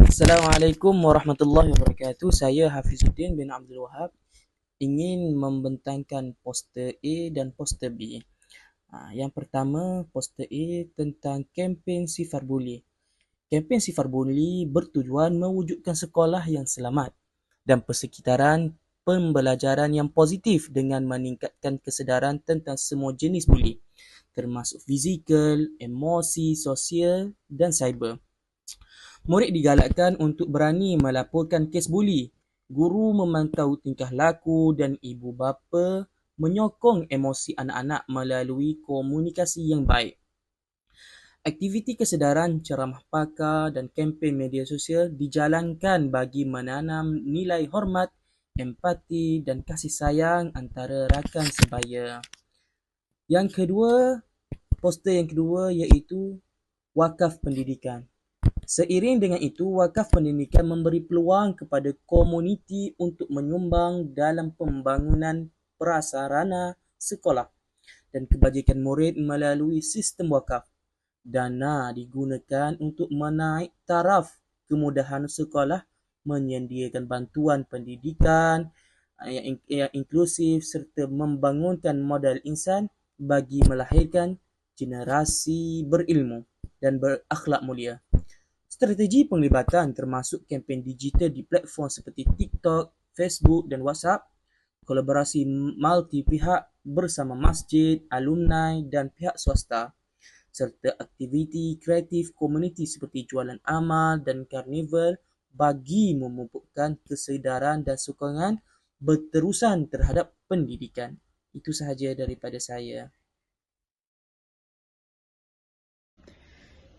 Assalamualaikum warahmatullahi wabarakatuh. Saya Hafizuddin bin Abdul Wahab ingin membentangkan poster A dan poster B. Yang pertama, poster A tentang kempen sifar buli. Kempen sifar buli bertujuan mewujudkan sekolah yang selamat dan persekitaran pembelajaran yang positif dengan meningkatkan kesedaran tentang semua jenis buli, termasuk fizikal, emosi, sosial dan cyber. Murid digalakkan untuk berani melaporkan kes buli. Guru memantau tingkah laku dan ibu bapa menyokong emosi anak-anak melalui komunikasi yang baik. Aktiviti kesedaran, ceramah pakar dan kempen media sosial dijalankan bagi menanam nilai hormat, empati dan kasih sayang antara rakan sebaya. Poster yang kedua iaitu wakaf pendidikan. Seiring dengan itu, wakaf pendidikan memberi peluang kepada komuniti untuk menyumbang dalam pembangunan prasarana sekolah dan kebajikan murid melalui sistem wakaf. Dana digunakan untuk menaik taraf kemudahan sekolah, menyediakan bantuan pendidikan yang inklusif serta membangunkan modal insan bagi melahirkan generasi berilmu dan berakhlak mulia. Strategi penglibatan termasuk kempen digital di platform seperti TikTok, Facebook dan WhatsApp, kolaborasi multi pihak bersama masjid, alumni dan pihak swasta, serta aktiviti kreatif komuniti seperti jualan amal dan karnival bagi memupukkan kesedaran dan sokongan berterusan terhadap pendidikan. Itu sahaja daripada saya.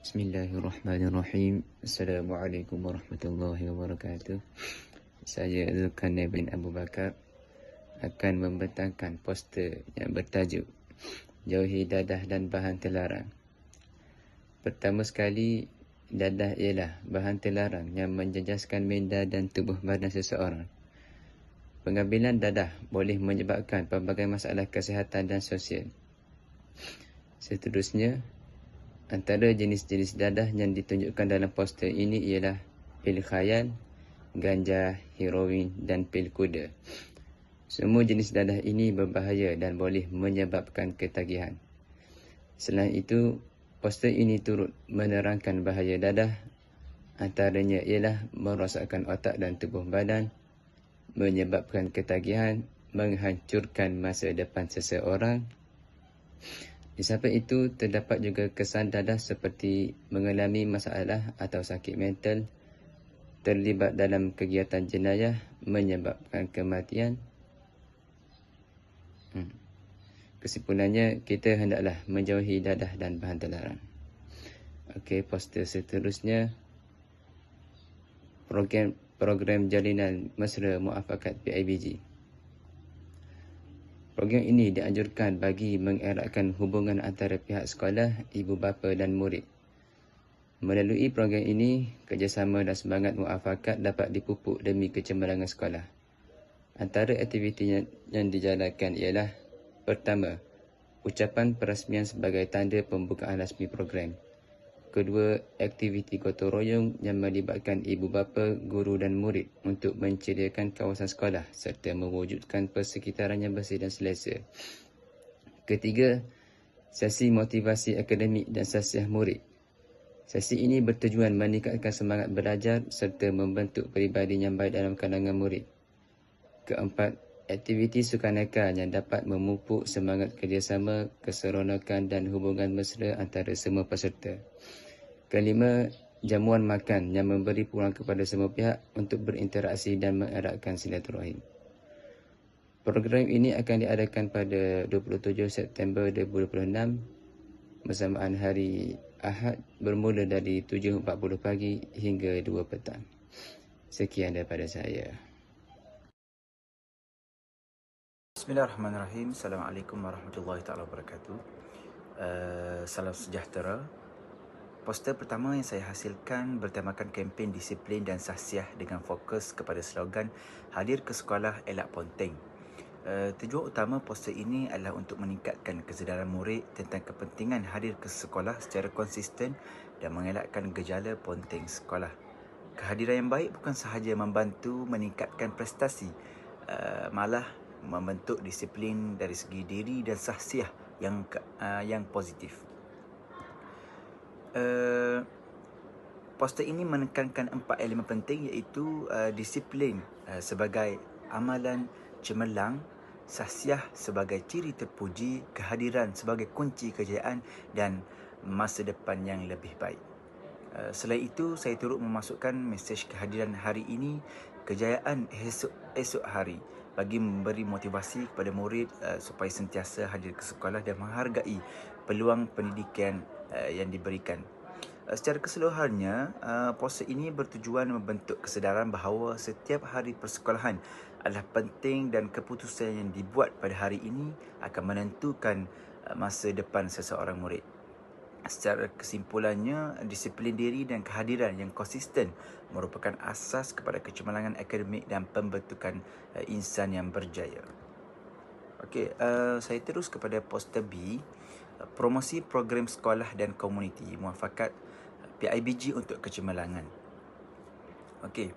Bismillahirrahmanirrahim. Assalamualaikum warahmatullahi wabarakatuh. Saya Zulkarnain bin Abu Bakar akan membentangkan poster yang bertajuk Jauhi dadah dan bahan terlarang. Pertama sekali, dadah ialah bahan terlarang yang menjejaskan minda dan tubuh badan seseorang. Pengambilan dadah boleh menyebabkan pelbagai masalah kesihatan dan sosial. Seterusnya, antara jenis-jenis dadah yang ditunjukkan dalam poster ini ialah pil khayal, ganja, heroin dan pil kuda. Semua jenis dadah ini berbahaya dan boleh menyebabkan ketagihan. Selain itu, poster ini turut menerangkan bahaya dadah. Antaranya ialah merosakkan otak dan tubuh badan, menyebabkan ketagihan, menghancurkan masa depan seseorang. Di samping itu, terdapat juga kesan dadah seperti mengalami masalah atau sakit mental, terlibat dalam kegiatan jenayah, menyebabkan kematian. Kesimpulannya, kita hendaklah menjauhi dadah dan bahan terlarang. Okey, poster seterusnya, program jalinan mesra muafakat PIBG. Program ini dianjurkan bagi mengeratkan hubungan antara pihak sekolah, ibu bapa dan murid. Melalui program ini, kerjasama dan semangat muafakat dapat dipupuk demi kecemerlangan sekolah. Antara aktiviti yang dijalankan ialah: pertama, ucapan perasmian sebagai tanda pembukaan rasmi program. Kedua, aktiviti gotong royong yang melibatkan ibu bapa, guru dan murid untuk menceriakan kawasan sekolah serta mewujudkan persekitaran yang bersih dan selesa. Ketiga, sesi motivasi akademik dan sasiah murid. Sesi ini bertujuan meningkatkan semangat belajar serta membentuk peribadi yang baik dalam kalangan murid. Keempat, aktiviti sukaneka yang dapat memupuk semangat kerjasama, keseronokan dan hubungan mesra antara semua peserta. Kelima, jamuan makan yang memberi peluang kepada semua pihak untuk berinteraksi dan mengeratkan silaturahim. Program ini akan diadakan pada 27 September 2026 bersamaan hari Ahad bermula dari 7.40 pagi hingga 2 petang. Sekian daripada saya. Bismillahirrahmanirrahim. Assalamualaikum warahmatullahi wabarakatuh. Salam sejahtera. Poster pertama yang saya hasilkan bertemakan kempen disiplin dan sahsiah dengan fokus kepada slogan Hadir ke Sekolah Elak Ponteng. Tujuan utama poster ini adalah untuk meningkatkan kesedaran murid tentang kepentingan hadir ke sekolah secara konsisten dan mengelakkan gejala ponteng sekolah. Kehadiran yang baik bukan sahaja membantu meningkatkan prestasi, malah membentuk disiplin dari segi diri dan sahsiah yang positif. Poster ini menekankan 4 elemen penting iaitu disiplin sebagai amalan cemerlang, sahsiah sebagai ciri terpuji, kehadiran sebagai kunci kejayaan dan masa depan yang lebih baik. Selain itu, saya turut memasukkan mesej kehadiran hari ini, kejayaan esok hari, bagi memberi motivasi kepada murid supaya sentiasa hadir ke sekolah dan menghargai peluang pendidikan yang diberikan. Secara keseluruhannya, poster ini bertujuan membentuk kesedaran bahawa setiap hari persekolahan adalah penting dan keputusan yang dibuat pada hari ini akan menentukan masa depan seseorang murid. Secara kesimpulannya, disiplin diri dan kehadiran yang konsisten merupakan asas kepada kecemerlangan akademik dan pembentukan insan yang berjaya. Okey, saya terus kepada poster B, promosi program sekolah dan komuniti, muafakat PIBG untuk kecemerlangan. Okey,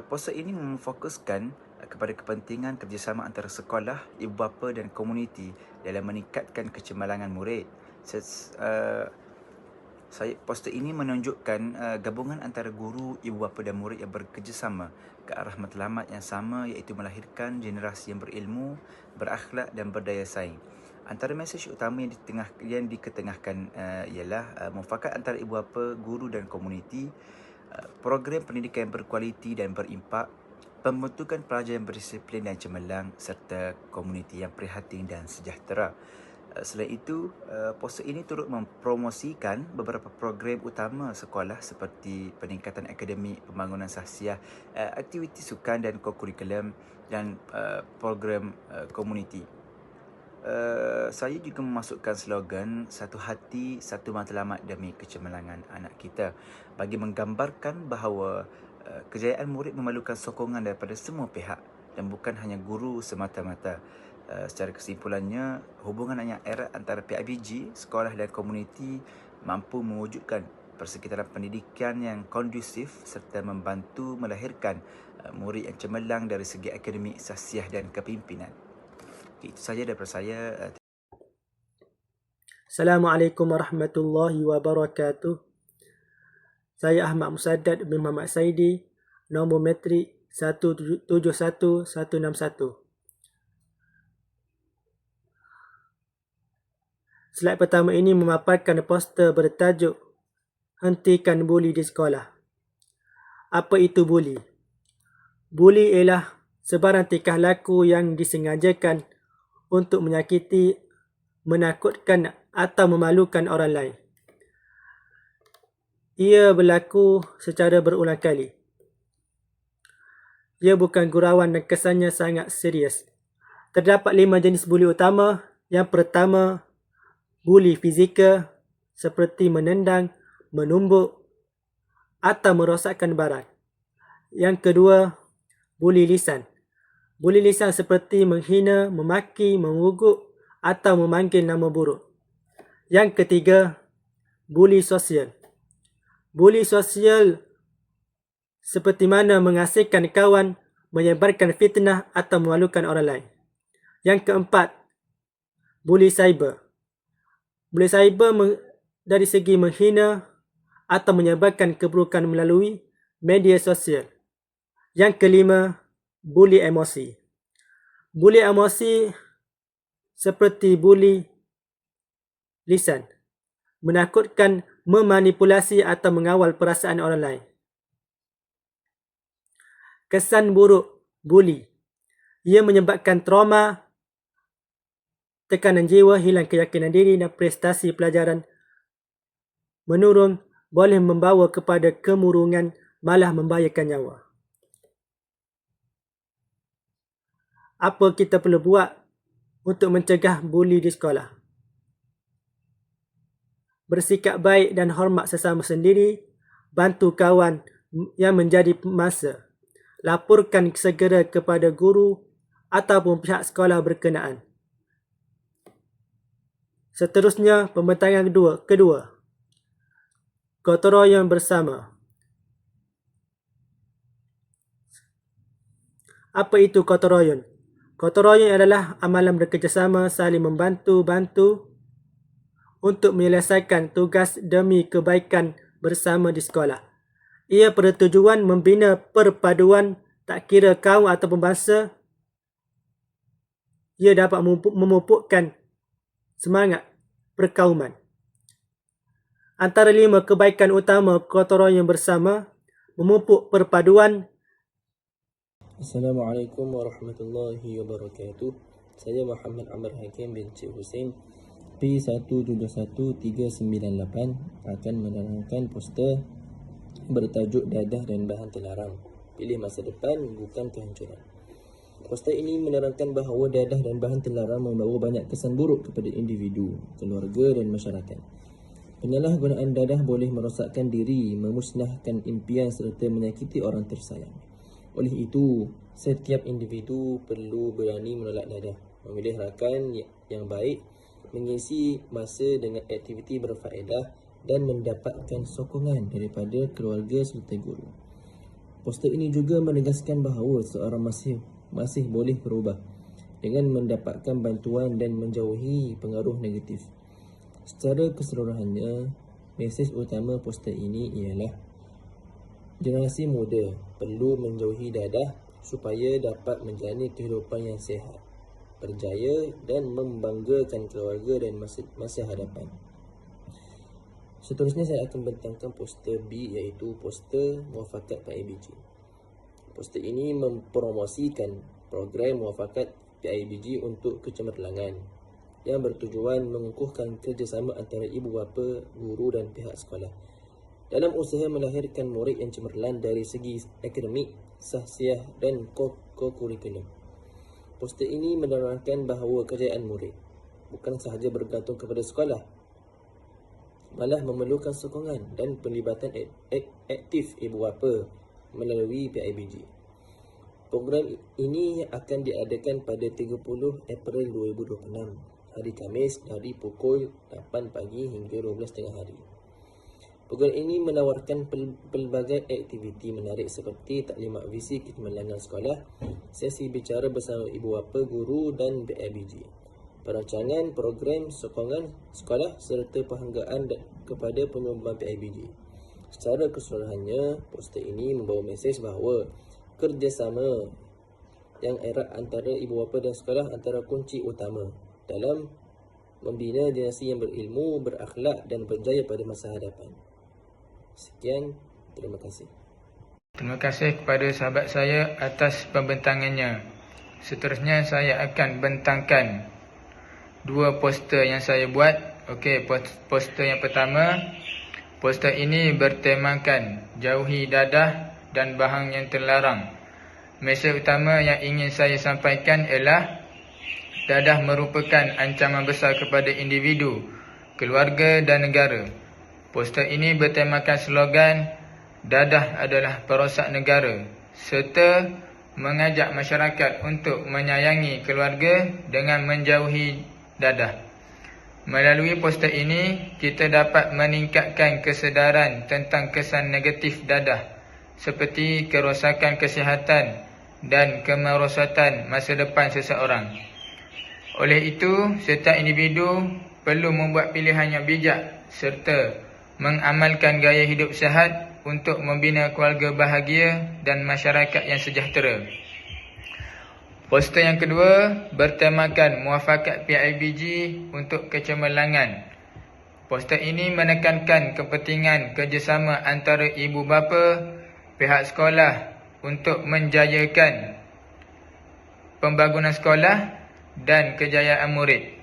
poster ini memfokuskan kepada kepentingan kerjasama antara sekolah, ibu bapa dan komuniti dalam meningkatkan kecemerlangan murid. Poster ini menunjukkan gabungan antara guru, ibu bapa dan murid yang bekerjasama ke arah matlamat yang sama, iaitu melahirkan generasi yang berilmu, berakhlak dan berdaya saing. Antara mesej utama yang diketengahkan ialah mufakat antara ibu bapa, guru dan komuniti, program pendidikan yang berkualiti dan berimpak, pembentukan pelajar yang berdisiplin dan cemerlang serta komuniti yang prihatin dan sejahtera. Selain itu, poster ini turut mempromosikan beberapa program utama sekolah seperti peningkatan akademik, pembangunan sahsiah, aktiviti sukan dan kokurikulum dan program komuniti. Saya juga memasukkan slogan satu hati, satu matlamat demi kecemerlangan anak kita bagi menggambarkan bahawa kejayaan murid memerlukan sokongan daripada semua pihak dan bukan hanya guru semata-mata. Secara kesimpulannya, hubungan yang erat antara PIBG, sekolah dan komuniti mampu mewujudkan persekitaran pendidikan yang kondusif serta membantu melahirkan murid yang cemerlang dari segi akademik, sahsiah dan kepimpinan. Itu saja daripada saya. Assalamualaikum warahmatullahi wabarakatuh. Saya Ahmad Musaddad bin Muhammad Saidi, nombor metrik 171161. Slide pertama ini memaparkan poster bertajuk Hentikan Buli di Sekolah. Apa itu buli? Buli ialah sebarang tingkah laku yang disengajakan untuk menyakiti, menakutkan atau memalukan orang lain. Ia berlaku secara berulang kali. Ia bukan gurauan dan kesannya sangat serius. Terdapat 5 jenis buli utama. Yang pertama, buli fizikal seperti menendang, menumbuk atau merosakkan barang. Yang kedua, buli lisan. Buli lisan seperti menghina, memaki, mengutuk atau memanggil nama buruk. Yang ketiga, buli sosial. Buli sosial seperti mana mengasingkan kawan, menyebarkan fitnah atau memalukan orang lain. Yang keempat, buli cyber. Buli cyber dari segi menghina atau menyebarkan keburukan melalui media sosial. Yang kelima, buli emosi. Buli emosi seperti buli lisan, menakutkan, memanipulasi atau mengawal perasaan orang lain. Kesan buruk buli. Ia menyebabkan trauma, tekanan jiwa, hilang keyakinan diri dan prestasi pelajaran menurun, boleh membawa kepada kemurungan, malah membahayakan nyawa. Apa kita perlu buat untuk mencegah buli di sekolah? Bersikap baik dan hormat sesama sendiri, bantu kawan yang menjadi pemangsa, laporkan segera kepada guru ataupun pihak sekolah berkenaan. Seterusnya, pembentangan kedua, gotong royong bersama. Apa itu gotong royong? Gotong royong adalah amalan bekerjasama saling membantu-bantu untuk menyelesaikan tugas demi kebaikan bersama di sekolah. Ia bertujuan membina perpaduan tak kira kaum ataupun bangsa. Ia dapat memupukkan semangat perkauman. Antara 5 kebaikan utama gotong royong bersama: memupuk perpaduan. Assalamualaikum warahmatullahi wabarakatuh. Saya Muhammad Amr Hakim bin Cik Hussein, P171398 akan menerangkan poster bertajuk Dadah dan Bahan Terlarang. Pilih masa depan, bukan kehancuran. Poster ini menerangkan bahawa dadah dan bahan terlarang membawa banyak kesan buruk kepada individu, keluarga dan masyarakat. Penyalahgunaan dadah boleh merosakkan diri, memusnahkan impian serta menyakiti orang tersayang. Oleh itu, setiap individu perlu berani menolak dadah, memilih rakan yang baik, mengisi masa dengan aktiviti berfaedah dan mendapatkan sokongan daripada keluarga serta guru. Poster ini juga menegaskan bahawa seorang masih boleh berubah dengan mendapatkan bantuan dan menjauhi pengaruh negatif. Secara keseluruhannya, mesej utama poster ini ialah generasi muda perlu menjauhi dadah supaya dapat menjalani kehidupan yang sihat, berjaya dan membanggakan keluarga dan masa hadapan. Seterusnya saya akan bentangkan poster B, iaitu poster muafakat PIBG. Poster ini mempromosikan program muafakat PIBG untuk kecemerlangan yang bertujuan mengukuhkan kerjasama antara ibu bapa, guru dan pihak sekolah dalam usaha melahirkan murid yang cemerlang dari segi akademik, sahsiah dan ko-kurikulum. Poster ini menerangkan bahawa kejayaan murid bukan sahaja bergantung kepada sekolah, malah memerlukan sokongan dan penlibatan aktif ibu bapa melalui PIBG. Program ini akan diadakan pada 30 April 2026, hari Khamis, dari pukul 8 pagi hingga 12 tengah hari. Program ini menawarkan pelbagai aktiviti menarik seperti taklimat visi kecemerlangan sekolah, sesi bicara bersama ibu bapa, guru dan PIBG, perancangan program sokongan sekolah serta penghargaan kepada penyumbang PIBG. Secara keseluruhannya, poster ini membawa mesej bahawa kerjasama yang erat antara ibu bapa dan sekolah antara kunci utama dalam membina generasi yang berilmu, berakhlak dan berjaya pada masa hadapan. Sekian, terima kasih. Terima kasih kepada sahabat saya atas pembentangannya. Seterusnya saya akan bentangkan 2 poster yang saya buat. Okey, poster yang pertama. Poster ini bertemakan jauhi dadah dan bahan yang terlarang. Mesej utama yang ingin saya sampaikan ialah dadah merupakan ancaman besar kepada individu, keluarga dan negara. Poster ini bertemakan slogan dadah adalah perosak negara serta mengajak masyarakat untuk menyayangi keluarga dengan menjauhi dadah. Melalui poster ini, kita dapat meningkatkan kesedaran tentang kesan negatif dadah seperti kerosakan kesihatan dan kemerosotan masa depan seseorang. Oleh itu, setiap individu perlu membuat pilihan yang bijak serta mengamalkan gaya hidup sihat untuk membina keluarga bahagia dan masyarakat yang sejahtera. Poster yang kedua bertemakan muafakat PIBG untuk kecemerlangan. Poster ini menekankan kepentingan kerjasama antara ibu bapa, pihak sekolah untuk menjayakan pembangunan sekolah dan kejayaan murid.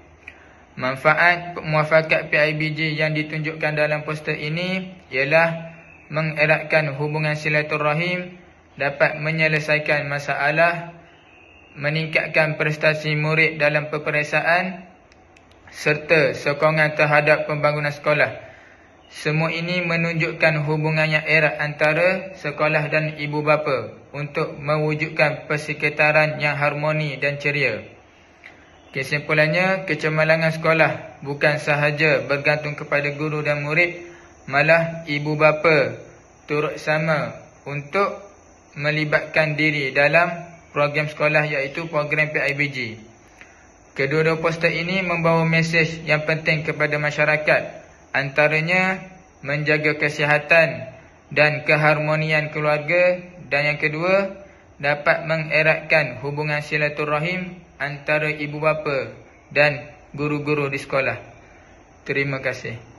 Manfaat muafakat PIBG yang ditunjukkan dalam poster ini ialah mengeratkan hubungan silaturahim, dapat menyelesaikan masalah, meningkatkan prestasi murid dalam peperiksaan serta sokongan terhadap pembangunan sekolah. Semua ini menunjukkan hubungan yang erat antara sekolah dan ibu bapa untuk mewujudkan persekitaran yang harmoni dan ceria. Kesimpulannya, kecemerlangan sekolah bukan sahaja bergantung kepada guru dan murid, malah ibu bapa turut sama untuk melibatkan diri dalam program sekolah iaitu program PIBG. Kedua-dua poster ini membawa mesej yang penting kepada masyarakat, antaranya menjaga kesihatan dan keharmonian keluarga, dan yang kedua dapat mengeratkan hubungan silaturahim antara ibu bapa dan guru-guru di sekolah. Terima kasih.